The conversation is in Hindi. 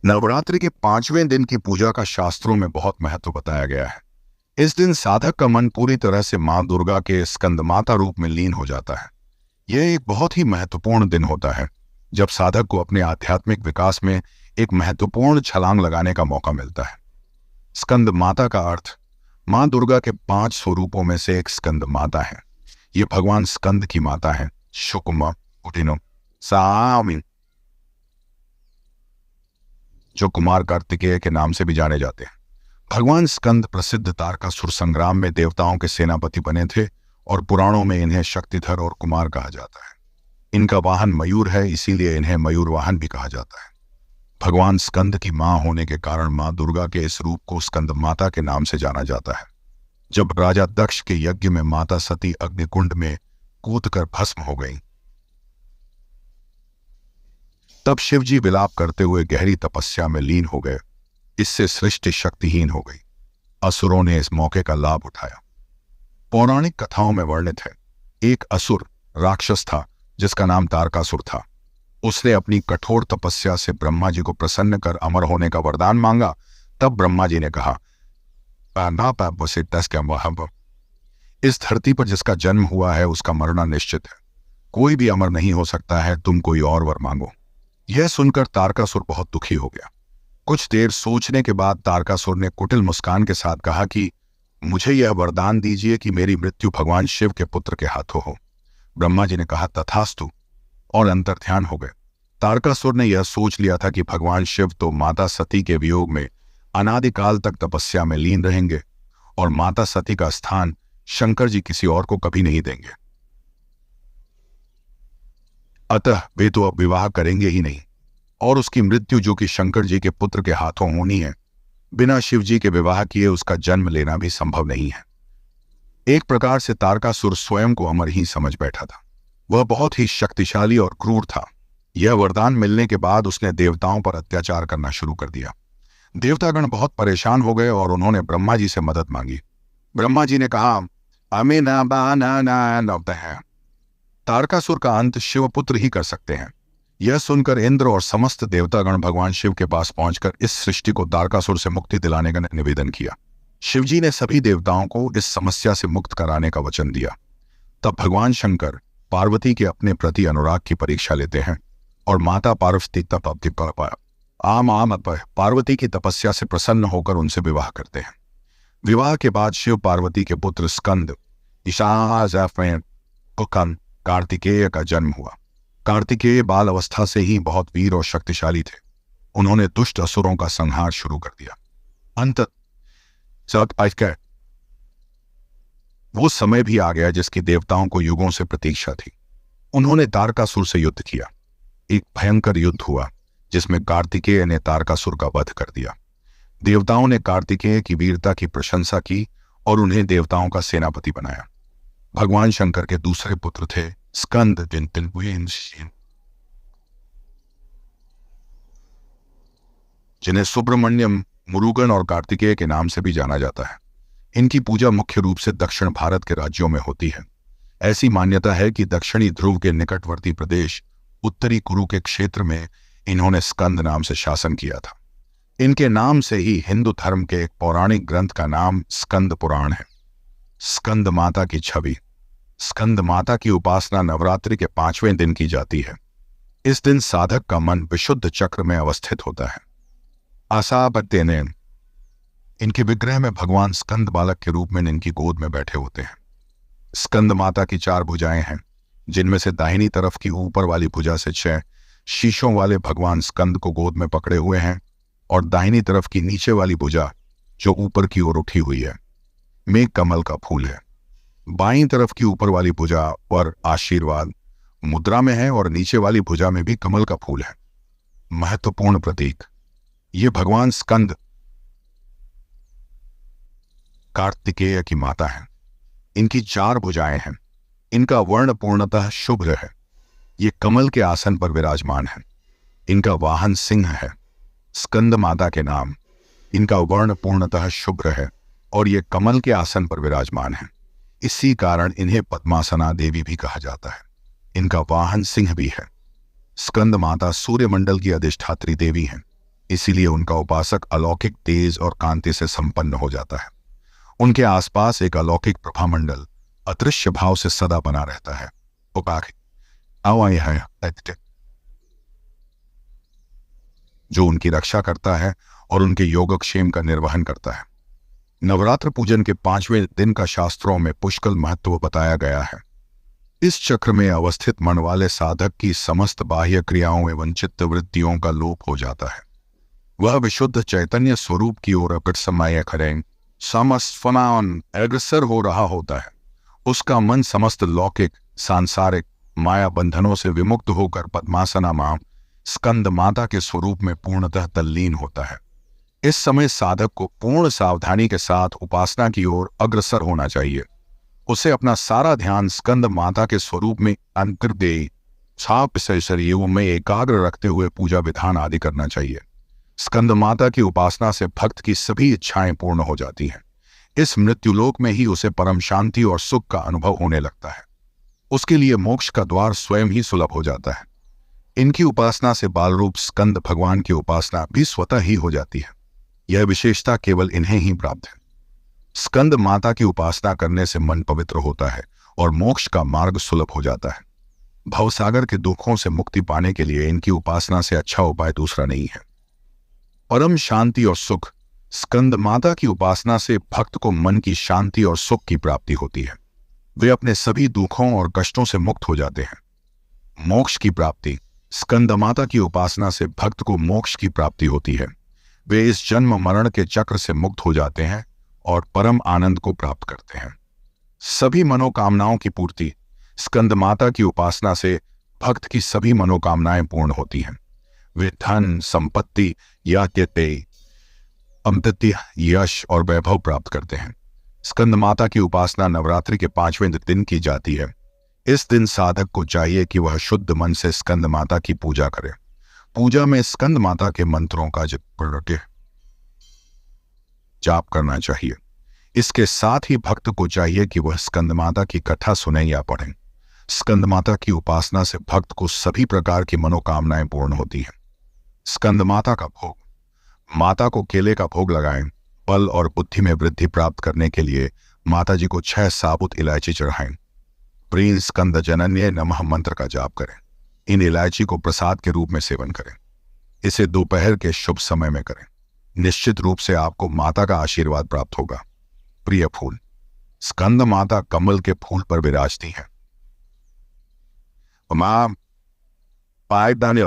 नवरात्रि के 5वें दिन की पूजा का शास्त्रों में बहुत महत्व बताया गया है। इस दिन साधक का मन पूरी तरह से मां दुर्गा के स्कंदमाता रूप में लीन हो जाता है। यह एक बहुत ही महत्वपूर्ण दिन होता है जब साधक को अपने आध्यात्मिक विकास में एक महत्वपूर्ण छलांग लगाने का मौका मिलता है। स्कंद माता का अर्थ मां दुर्गा के 5 स्वरूपों में से एक स्कंद माता है। ये भगवान स्कंद की माता है। शुक्म उठिनो सामी, जो कुमार कार्तिकेय के नाम से भी जाने जाते हैं। भगवान स्कंद प्रसिद्ध तारकासुर संग्राम में देवताओं के सेनापति बने थे और पुराणों में इन्हें शक्तिधर और कुमार कहा जाता है। इनका वाहन मयूर है, इसीलिए इन्हें मयूर वाहन भी कहा जाता है। भगवान स्कंद की मां होने के कारण मां दुर्गा के इस रूप को स्कंद माता के नाम से जाना जाता है। जब राजा दक्ष के यज्ञ में माता सती अग्निकुंड में कूदकर भस्म हो गई, तब शिवजी विलाप करते हुए गहरी तपस्या में लीन हो गए। इससे सृष्टि शक्तिहीन हो गई। असुरों ने इस मौके का लाभ उठाया। पौराणिक कथाओं में वर्णित है, एक असुर राक्षस था जिसका नाम तारकासुर था। उसने अपनी कठोर तपस्या से ब्रह्मा जी को प्रसन्न कर अमर होने का वरदान मांगा। तब ब्रह्मा जी ने कहा, इस धरती पर जिसका जन्म हुआ है उसका मरना निश्चित है। कोई भी अमर नहीं हो सकता है, तुम कोई और वर मांगो। यह सुनकर तारकासुर बहुत दुखी हो गया। कुछ देर सोचने के बाद तारकासुर ने कुटिल मुस्कान के साथ कहा कि मुझे यह वरदान दीजिए कि मेरी मृत्यु भगवान शिव के पुत्र के हाथों हो। ब्रह्मा जी ने कहा तथास्तु और अंतर्ध्यान हो गए। तारकासुर ने यह सोच लिया था कि भगवान शिव तो माता सती के वियोग में अनादिकाल तक तपस्या में लीन रहेंगे और माता सती का स्थान शंकर जी किसी और को कभी नहीं देंगे, अतः वे तो अब विवाह करेंगे ही नहीं और उसकी मृत्यु जो कि शंकर जी के पुत्र के हाथों होनी है, बिना शिव जी के विवाह किए उसका जन्म लेना भी संभव नहीं है। एक प्रकार से तारकासुर स्वयं को अमर ही समझ बैठा था। वह बहुत ही शक्तिशाली और क्रूर था। यह वरदान मिलने के बाद उसने देवताओं पर अत्याचार करना शुरू कर दिया। देवतागण बहुत परेशान हो गए और उन्होंने ब्रह्मा जी से मदद मांगी। ब्रह्मा जी ने कहा, हमें ना बाना ना है। तारकासुर का अंत शिवपुत्र ही कर सकते हैं। यह सुनकर इंद्र और समस्त देवतागण भगवान शिव के पास पहुंचकर इस सृष्टि को तारकासुर से मुक्ति दिलाने का निवेदन किया। शिवजी ने सभी देवताओं को इस समस्या से मुक्त कराने का वचन दिया। तब भगवान शंकर पार्वती के अपने प्रति अनुराग की परीक्षा लेते हैं और माता पार्वती पार्वती की तपस्या से प्रसन्न होकर उनसे विवाह करते हैं। विवाह के बाद शिव पार्वती के पुत्र स्कंद कार्तिकेय का जन्म हुआ। कार्तिकेय बाल अवस्था से ही बहुत वीर और शक्तिशाली थे। उन्होंने दुष्ट असुरों का संहार शुरू कर दिया। अंततः वो समय भी आ गया जिसकी देवताओं को युगों से प्रतीक्षा थी। उन्होंने तारकासुर से युद्ध किया। एक भयंकर युद्ध हुआ जिसमें कार्तिकेय ने तारकासुर का वध कर दिया। देवताओं ने कार्तिकेय की वीरता की प्रशंसा की और उन्हें देवताओं का सेनापति बनाया। भगवान शंकर के दूसरे पुत्र थे स्कंद, जिन्हें सुब्रमण्यम, मुरुगन और कार्तिकेय के नाम से भी जाना जाता है। इनकी पूजा मुख्य रूप से दक्षिण भारत के राज्यों में होती है। ऐसी मान्यता है कि दक्षिणी ध्रुव के निकटवर्ती प्रदेश उत्तरी कुरु के क्षेत्र में इन्होंने स्कंद नाम से शासन किया था। इनके नाम से ही हिंदू धर्म के एक पौराणिक ग्रंथ का नाम स्कंद पुराण है। स्कंद माता की छवि। स्कंद माता की उपासना नवरात्रि के 5वें दिन की जाती है। इस दिन साधक का मन विशुद्ध चक्र में अवस्थित होता है। आसापत्यने, इनके विग्रह में भगवान स्कंद बालक के रूप में इनकी गोद में बैठे होते हैं। स्कंद माता की 4 भुजाएं हैं, जिनमें से दाहिनी तरफ की ऊपर वाली भुजा से 6 शीशों वाले भगवान स्कंद को गोद में पकड़े हुए हैं और दाहिनी तरफ की नीचे वाली भुजा जो ऊपर की ओर उठी हुई है में कमल का फूल है। बाईं तरफ की ऊपर वाली भुजा पर आशीर्वाद मुद्रा में है और नीचे वाली भुजा में भी कमल का फूल है। महत्वपूर्ण प्रतीक। ये भगवान स्कंद कार्तिकेय की माता है। इनकी 4 भुजाएं हैं। इनका वर्ण पूर्णतः शुभ्र है। ये कमल के आसन पर विराजमान है। इनका वाहन सिंह है। स्कंद माता के नाम। इनका वर्ण पूर्णतः शुभ्र है और ये कमल के आसन पर विराजमान है। इसी कारण इन्हें पद्मासना देवी भी कहा जाता है। इनका वाहन सिंह भी है। स्कंद माता सूर्यमंडल की अधिष्ठात्री देवी हैं। इसीलिए उनका उपासक अलौकिक तेज और कांति से संपन्न हो जाता है। उनके आसपास एक अलौकिक प्रभामंडल अदृश्य भाव से सदा बना रहता है। जो उनकी रक्षा करता है और उनके योगक्षेम का निर्वहन करता है। नवरात्र पूजन के 5वें दिन का शास्त्रों में पुष्कल महत्व बताया गया है। इस चक्र में अवस्थित मन वाले साधक की समस्त बाह्य क्रियाओं एवं चित्त वृत्तियों का लोप हो जाता है। वह विशुद्ध चैतन्य स्वरूप की ओर समय करें समस्फनान अग्रसर हो रहा होता है। उसका मन समस्त लौकिक सांसारिक माया बंधनों से विमुक्त होकर पद्मासना मां स्कंद माता के स्वरूप में पूर्णतः तल्लीन होता है। इस समय साधक को पूर्ण सावधानी के साथ उपासना की ओर अग्रसर होना चाहिए। उसे अपना सारा ध्यान स्कंद माता के स्वरूप में अंतर्देय छाप शरीरों में एकाग्र रखते हुए पूजा विधान आदि करना चाहिए। स्कंद माता की उपासना से भक्त की सभी इच्छाएं पूर्ण हो जाती हैं। इस मृत्युलोक में ही उसे परम शांति और सुख का अनुभव होने लगता है। उसके लिए मोक्ष का द्वार स्वयं ही सुलभ हो जाता है। इनकी उपासना से बालरूप स्कंद भगवान की उपासना भी स्वतः ही हो जाती है। यह विशेषता केवल इन्हें ही प्राप्त है। स्कंद माता की उपासना करने से मन पवित्र होता है और मोक्ष का मार्ग सुलभ हो जाता है। भवसागर के दुखों से मुक्ति पाने के लिए इनकी उपासना से अच्छा उपाय दूसरा नहीं है। परम शांति और सुख स्कंद माता की उपासना से भक्त को मन की शांति और सुख की प्राप्ति होती है। वे अपने सभी दुखों और कष्टों से मुक्त हो जाते हैं। मोक्ष की प्राप्ति स्कंद माता की उपासना से भक्त को मोक्ष की प्राप्ति होती है। वे इस जन्म मरण के चक्र से मुक्त हो जाते हैं और परम आनंद को प्राप्त करते हैं। सभी मनोकामनाओं की पूर्ति स्कंद माता की उपासना से भक्त की सभी मनोकामनाएं पूर्ण होती हैं। वे धन संपत्ति या अमृत्य यश और वैभव प्राप्त करते हैं। स्कंद माता की उपासना नवरात्रि के 5वें दिन की जाती है। इस दिन साधक को चाहिए कि वह शुद्ध मन से स्कंद माता की पूजा करे। पूजा में स्कंद माता के मंत्रों का जाप करना चाहिए। इसके साथ ही भक्त को चाहिए कि वह स्कंद माता की कथा सुने या पढ़ें। स्कंद माता की उपासना से भक्त को सभी प्रकार की मनोकामनाएं पूर्ण होती हैं। स्कंद माता का भोग माता को केले का भोग लगाएं। बल और बुद्धि में वृद्धि प्राप्त करने के लिए माता जी को 6 साबुत इलायची चढ़ाएं। प्रीं स्कंद जनन्य नमः मंत्र का जाप करें। इन इलायची को प्रसाद के रूप में सेवन करें। इसे दोपहर के शुभ समय में करें। निश्चित रूप से आपको माता का आशीर्वाद प्राप्त होगा। प्रिय फूल स्कंद माता कमल के फूल पर विराजती है। मां पायदान